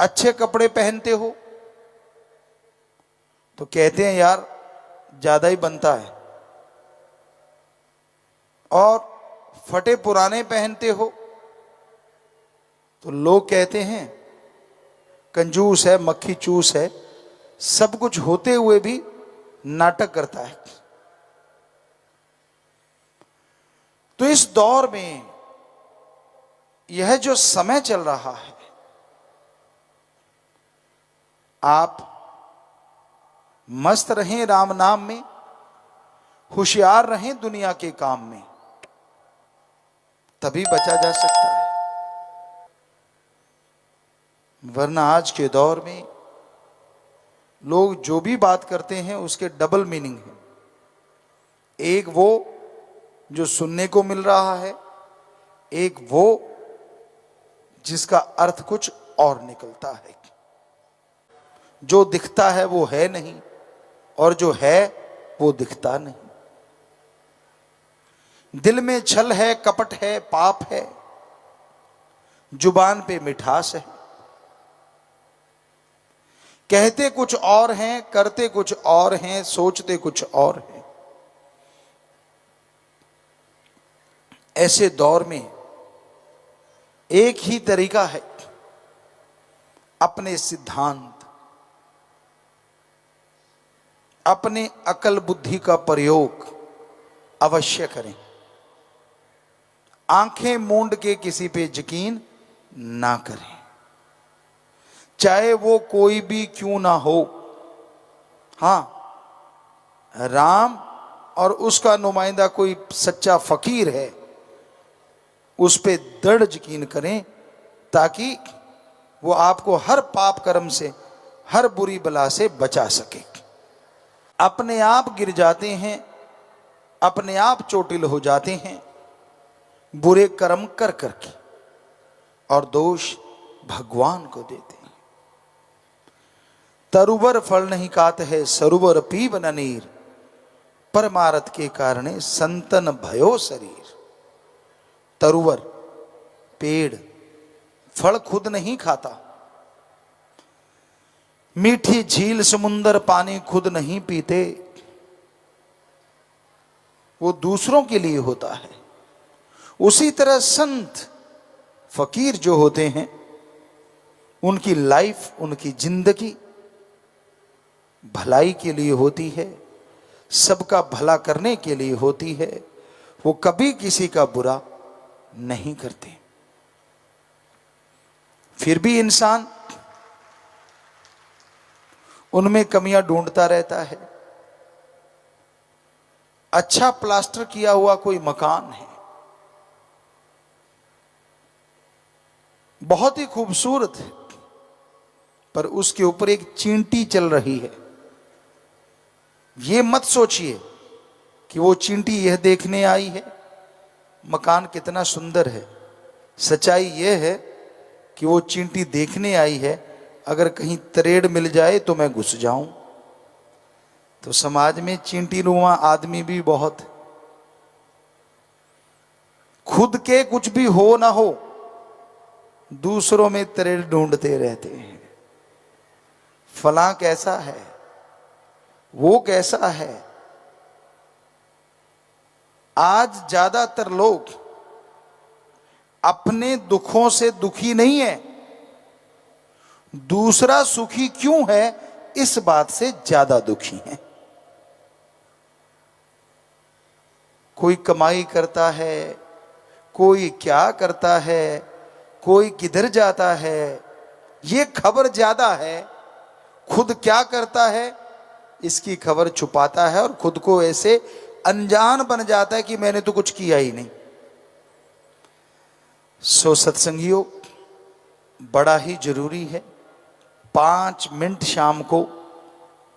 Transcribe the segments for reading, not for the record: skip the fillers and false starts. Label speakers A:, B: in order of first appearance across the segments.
A: अच्छे कपड़े पहनते हो तो कहते हैं यार ज्यादा ही बनता है, और फटे पुराने पहनते हो तो लोग कहते हैं कंजूस है, मक्खी चूस है। सब कुछ होते हुए भी नाटक करता है। तो इस दौर में यह जो समय चल रहा है, आप मस्त रहें राम नाम में, होशियार रहें दुनिया के काम में, तभी बचा जा सकता है। वरना आज के दौर में लोग जो भी बात करते हैं उसके डबल मीनिंग है। एक वो जो सुनने को मिल रहा है, एक वो जिसका अर्थ कुछ और निकलता है। जो दिखता है वो है नहीं, और जो है वो दिखता नहीं। दिल में छल है, कपट है, पाप है, जुबान पे मिठास है। कहते कुछ और हैं, करते कुछ और हैं, सोचते कुछ और हैं। ऐसे दौर में एक ही तरीका है, अपने सिद्धांत, अपने अकल बुद्धि का प्रयोग अवश्य करें। आंखें मूंद के किसी पे यकीन ना करें, चाहे वो कोई भी क्यों ना हो। हां, राम और उसका नुमाइंदा कोई सच्चा फकीर है, उस पे दृढ़ यकीन करें, ताकि वो आपको हर पाप कर्म से, हर बुरी बला से बचा सके। अपने आप गिर जाते हैं, अपने आप चोटिल हो जाते हैं बुरे कर्म कर करके, और दोष भगवान को देते हैं। तरुवर फल नहीं खात है, सरोवर पीब न नीर, परमारथ के कारणे संतन भयो शरीर। तरुवर पेड़ फल खुद नहीं खाता, मीठी झील समुंदर पानी खुद नहीं पीते, वो दूसरों के लिए होता है। उसी तरह संत फकीर जो होते हैं, उनकी लाइफ, उनकी जिंदगी भलाई के लिए होती है, सबका भला करने के लिए होती है। वो कभी किसी का बुरा नहीं करते। फिर भी इंसान उनमें कमियां ढूंढता रहता है। अच्छा प्लास्टर किया हुआ कोई मकान है, बहुत ही खूबसूरत है, पर उसके ऊपर एक चींटी चल रही है। ये मत सोचिए कि वो चींटी यह देखने आई है मकान कितना सुंदर है। सच्चाई यह है कि वो चींटी देखने आई है, अगर कहीं तरेड़ मिल जाए तो मैं घुस जाऊं। तो समाज में चींटी नुमा आदमी भी बहुत, खुद के कुछ भी हो ना हो, दूसरों में तरेड़ ढूंढते रहते हैं। फलां कैसा है, वो कैसा है। आज ज्यादातर लोग अपने दुखों से दुखी नहीं है, दूसरा सुखी क्यों है इस बात से ज्यादा दुखी हैं। कोई कमाई करता है, कोई क्या करता है, कोई किधर जाता है, ये खबर ज्यादा है। खुद क्या करता है इसकी खबर छुपाता है, और खुद को ऐसे अनजान बन जाता है कि मैंने तो कुछ किया ही नहीं। सो सत्संगियों, बड़ा ही जरूरी है 5 मिनट शाम को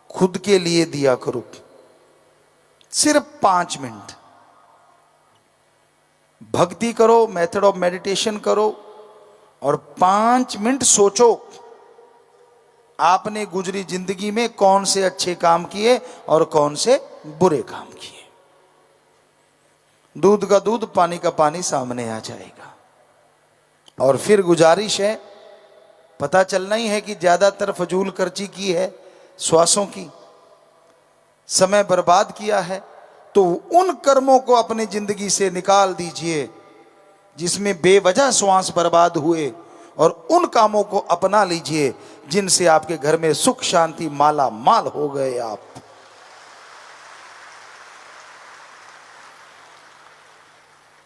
A: खुद के लिए दिया करो, सिर्फ 5 मिनट। भक्ति करो, मेथड ऑफ मेडिटेशन करो, और 5 मिनट सोचो आपने गुजरी जिंदगी में कौन से अच्छे काम किए और कौन से बुरे काम किए। दूध का दूध, पानी का पानी सामने आ जाएगा। और फिर गुजारिश है पता चलना ही है कि ज्यादातर फजूल खर्ची की है, श्वासों की, समय बर्बाद किया है। तो उन कर्मों को अपनी जिंदगी से निकाल दीजिए जिसमें बेवजह श्वास बर्बाद हुए, और उन कामों को अपना लीजिए जिनसे आपके घर में सुख शांति माला माल हो गए आप।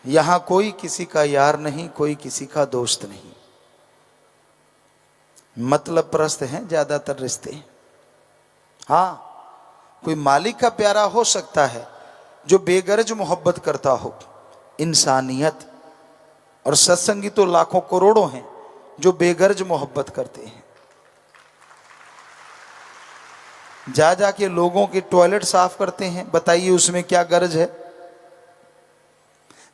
A: यहां कोई किसी का यार नहीं, कोई किसी का दोस्त नहीं, मतलब परस्त हैं ज्यादातर रिश्ते। हां, कोई मालिक का प्यारा हो सकता है जो बेगरज मोहब्बत करता हो, इंसानियत, और सत्संगी तो लाखों करोड़ों हैं जो बेगरज मोहब्बत करते हैं। जा जाके लोगों के टॉयलेट साफ करते हैं, बताइए उसमें क्या गर्ज है।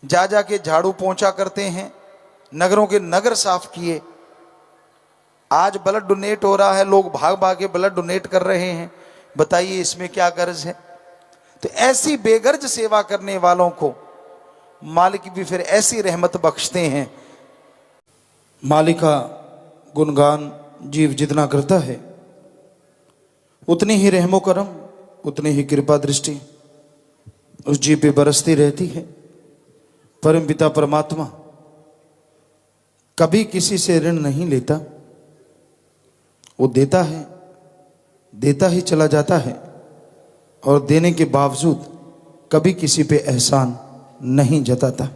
A: जा जाके झाड़ू पोंछा करते हैं, नगरों के नगर साफ किए। आज ब्लड डोनेट हो रहा है, लोग भाग भाग के ब्लड डोनेट कर रहे हैं, बताइए इसमें क्या गर्ज है। तो ऐसी बेगर्ज सेवा करने वालों को मालिक भी फिर ऐसी रहमत बख्शते हैं। मालिक का गुणगान जीव जितना करता है उतनी ही रहमो करम, उतनी ही कृपा दृष्टि उस जीव पे बरसती रहती है। परम पिता परमात्मा कभी किसी से ऋण नहीं लेता, वो देता है, देता ही चला जाता है, और देने के बावजूद कभी किसी पे एहसान नहीं जताता।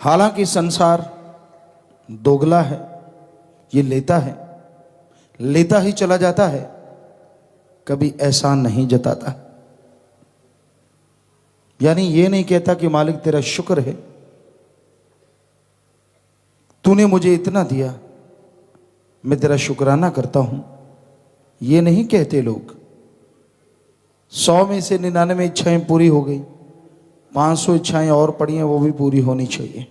A: हालांकि संसार दोगला है, ये लेता है, लेता ही चला जाता है, कभी एहसान नहीं जताता। यानी ये नहीं कहता कि मालिक तेरा शुक्र है, तूने मुझे इतना दिया, मैं तेरा शुक्राना करता हूं, ये नहीं कहते लोग। 100 में से 99 इच्छाएं पूरी हो गई, 500 इच्छाएं और पड़ी हैं, वो भी पूरी होनी चाहिए।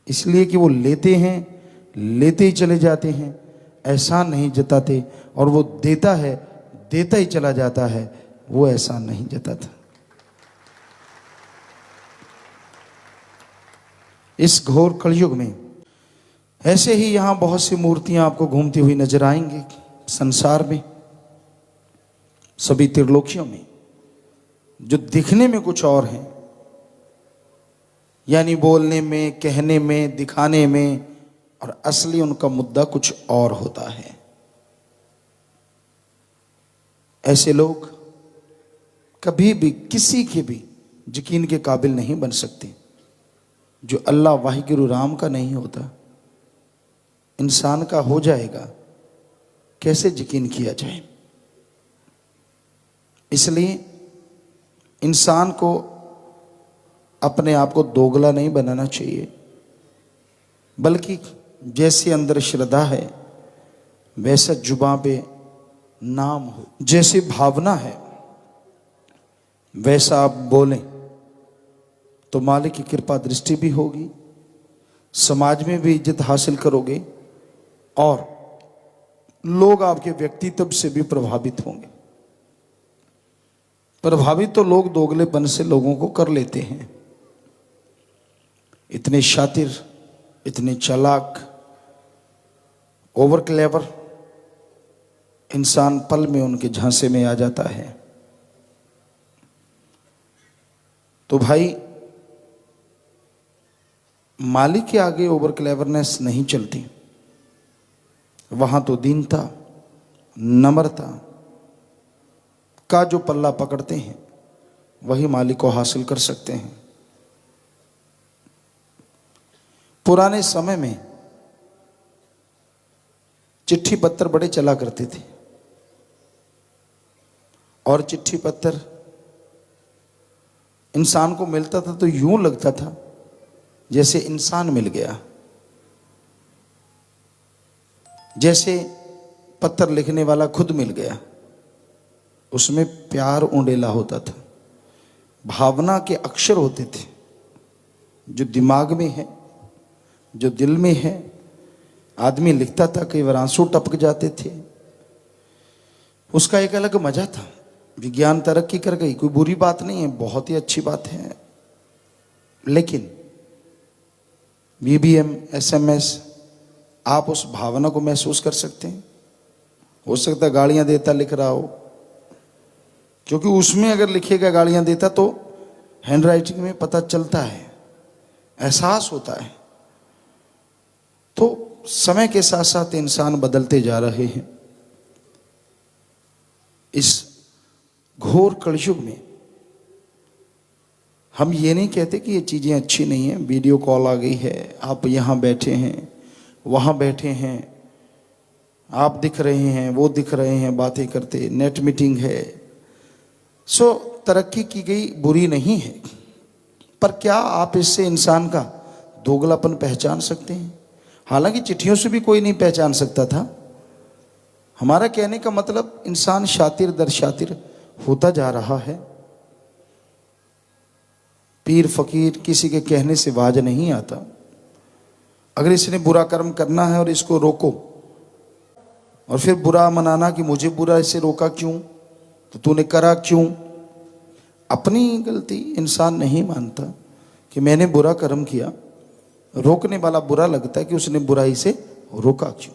A: इसलिए कि वो लेते हैं, लेते ही चले जाते हैं, एहसान नहीं जताते, और वो देता है, देता ही चला जाता है, वो एहसान नहीं जताता। इस घोर कलयुग में ऐसे ही यहां बहुत सी मूर्तियां आपको घूमती हुई नजर आएंगी संसार में, सभी त्रिलोकियों में, जो दिखने में कुछ और हैं, यानी बोलने में, कहने में, दिखाने में, और असली उनका मुद्दा कुछ और होता है। ऐसे लोग कभी भी किसी के भी यकीन के काबिल नहीं बन सकते। जो अल्लाह वाहिगुरु राम का नहीं होता, इंसान का हो जाएगा, कैसे यकीन किया जाए। इसलिए इंसान को अपने आप को दोगला नहीं बनाना चाहिए, बल्कि जैसे अंदर श्रद्धा है वैसा जुबां पे नाम हो, जैसी भावना है वैसा आप बोलें, तो मालिक की कृपा दृष्टि भी होगी, समाज में भी इज्जत हासिल करोगे, और लोग आपके व्यक्तित्व से भी प्रभावित होंगे। प्रभावित तो लोग दोगलेपन से लोगों को कर लेते हैं। इतने शातिर, इतने चालाक, ओवर क्लेवर इंसान पल में उनके झांसे में आ जाता है। तो भाई मालिक के आगे ओवर क्लेवरनेस नहीं चलती, वहां तो दीनता, नम्रता का जो पल्ला पकड़ते हैं वही मालिक को हासिल कर सकते हैं। पुराने समय में चिट्ठी पत्र बड़े चला करते थे, और चिट्ठी पत्र इंसान को मिलता था तो यूं लगता था जैसे इंसान मिल गया, जैसे पत्र लिखने वाला खुद मिल गया। उसमें प्यार उंडेला होता था, भावना के अक्षर होते थे, जो दिमाग में है, जो दिल में है। आदमी लिखता था, कई बार आंसू टपक जाते थे। उसका एक अलग मजा था। विज्ञान तरक्की कर गई, कोई बुरी बात नहीं है, बहुत ही अच्छी बात है, लेकिन BBM SMS आप उस भावना को महसूस कर सकते हैं? हो सकता है गालियां देता लिख रहा हो, क्योंकि उसमें अगर लिखेगा गालियां देता तो हैंड राइटिंग में पता चलता है, एहसास होता है। तो समय के साथ साथ इंसान बदलते जा रहे हैं। इस घोर कलयुग में हम ये नहीं कहते कि ये चीजें अच्छी नहीं है। वीडियो कॉल आ गई है, आप यहाँ बैठे हैं, वहाँ बैठे हैं, आप दिख रहे हैं, वो दिख रहे हैं, बातें करते, नेट मीटिंग है। सो तरक्की की गई बुरी नहीं है, पर क्या आप इससे इंसान का दोगलापन पहचान सकते हैं? हालांकि चिट्ठियों से भी कोई नहीं पहचान सकता था। हमारा कहने का मतलब इंसान शातिर दर शातिर होता जा रहा है। पीर फकीर किसी के कहने से बाज नहीं आता। अगर इसने बुरा कर्म करना है और इसको रोको, और फिर बुरा मनाना कि मुझे बुरा इसे रोका क्यों, तो तूने करा क्यों? अपनी गलती इंसान नहीं मानता कि मैंने बुरा कर्म किया। रोकने वाला बुरा लगता है कि उसने बुराई से रोका क्यों।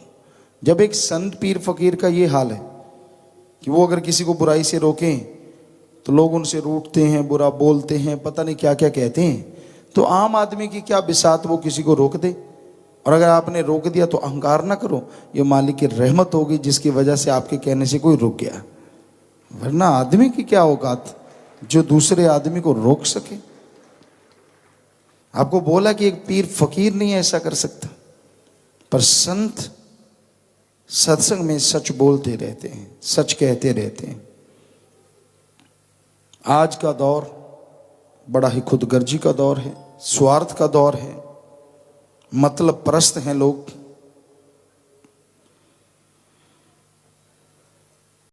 A: जब एक संत पीर फकीर का ये हाल है कि वो अगर किसी को बुराई से रोकें तो लोग उनसे रूठते हैं, बुरा बोलते हैं, पता नहीं क्या क्या कहते हैं, तो आम आदमी की क्या बिसात वो किसी को रोक दे। और अगर आपने रोक दिया तो अहंकार ना करो, ये मालिक की रहमत होगी जिसकी वजह से आपके कहने से कोई रुक गया। वरना आदमी की क्या औकात जो दूसरे आदमी को रोक सके। आपको बोला कि एक पीर फकीर नहीं ऐसा कर सकता, पर संत सत्संग में सच बोलते रहते हैं, सच कहते रहते हैं। आज का दौर बड़ा ही खुदगर्जी का दौर है, स्वार्थ का दौर है, मतलब परस्त हैं लोग।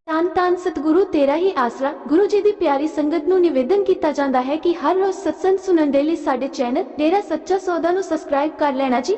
B: ਧੰਨ ਧੰਨ ਸਤਿਗੁਰੂ ਤੇਰਾ ਹੀ ਆਸਰਾ। ਗੁਰੂ ਜੀ ਦੀ ਪਿਆਰੀ ਸੰਗਤ ਨੂੰ ਨਿਵੇਦਨ ਕੀਤਾ ਜਾਂਦਾ ਹੈ ਕਿ ਹਰ ਰੋਜ਼ ਸਤਸੰਗ ਸੁਣਨ ਦੇ ਲਈ ਸਾਡੇ ਚੈਨਲ ਡੇਰਾ ਸੱਚਾ ਸੌਦਾ ਨੂੰ ਸਬਸਕ੍ਰਾਈਬ ਕਰ ਲੈਣਾ ਜੀ।